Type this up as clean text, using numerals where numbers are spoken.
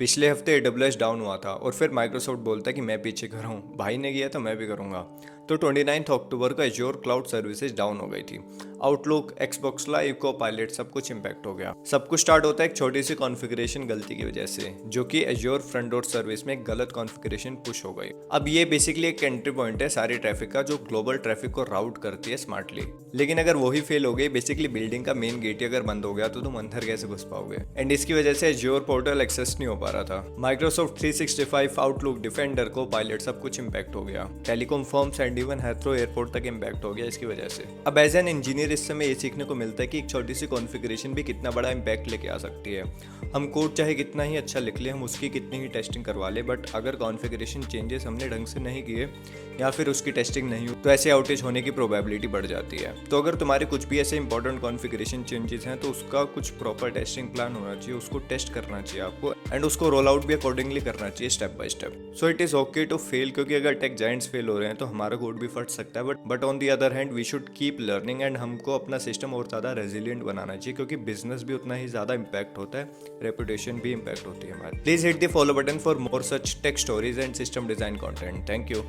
पिछले हफ्ते AWS down हुआ था और फिर माइक्रोसॉफ्ट बोलता है कि मैं पीछे कर रहा हूँ। भाई ने किया तो मैं भी करूँगा। तो 29 अक्टूबर को एज्योर क्लाउड सर्विसेज डाउन हो गई थी। आउटलुक, एक्सबॉक्स लाइव, कोपायलट सब कुछ इम्पैक्ट हो गया। सब कुछ स्टार्ट होता है एक छोटी सी कॉन्फ़िगरेशन गलती की वजह से, जो कि एज्योर फ्रंट डोर सर्विस में एक गलत कॉन्फ़िगरेशन पुश हो गई। अब ये बेसिकली एक एंट्री पॉइंट है सारी ट्रैफिक का, जो ग्लोबल ट्रैफिक को राउट करती है स्मार्टली। लेकिन अगर वही फेल हो गई, बेसिकली बिल्डिंग का मेन गेट ही अगर बंद हो गया, तो तुम अंदर कैसे घुस पाओगे। एंड इसकी वजह से एज्योर पोर्टल एक्सेस नहीं हो पा रहा था। माइक्रोसॉफ्ट 365, आउटलुक, डिफेंडर, कोपायलट सब कुछ इम्पैक्ट हो गया। Telecom firms and even Heathrow airport तक इम्पैक्ट हो गया इसकी वजह से। अब एज एन इंजीनियर इस समय ये सीखने को मिलता है कि एक छोटी सी कॉन्फ़िगरेशन भी कितना बड़ा इम्पैक्ट लेके आ सकती है। हम कोड चाहे कितना ही अच्छा लिख लें, हम उसकी कितनी ही टेस्टिंग करवा लें, बट अगर कॉन्फ़िगरेशन चेंजेस हमने ढंग से नहीं किए या फिर उसकी टेस्टिंग नहीं हुई, तो ऐसे आउटेज होने की प्रोबेबिलिटी बढ़ जाती है। तो अगर तुम्हारे कुछ भी ऐसे इंपॉर्टेंट कॉन्फ़िगरेशन चेंजेस हैं, तो उसका कुछ प्रॉपर टेस्टिंग प्लान होना चाहिए, उसको टेस्ट करना चाहिए आपको, एंड उसको रोल आउट भी अकॉर्डिंगली करना चाहिए step by step. So it is okay to fail, क्योंकि अगर टेक जायंट्स फेल हो रहे हैं तो हमारा कोड भी फट सकता है, but on the other hand we should keep learning, and हमको अपना सिस्टम और ज़्यादा रेजिलियंट बनाना चाहिए, क्योंकि बिजनेस भी उतना ही ज़्यादा इंपैक्ट होता है, रेपुटेशन भी इंपैक्ट होती है हमारी। Please hit the follow button for more such take stories and system design content. Thank you.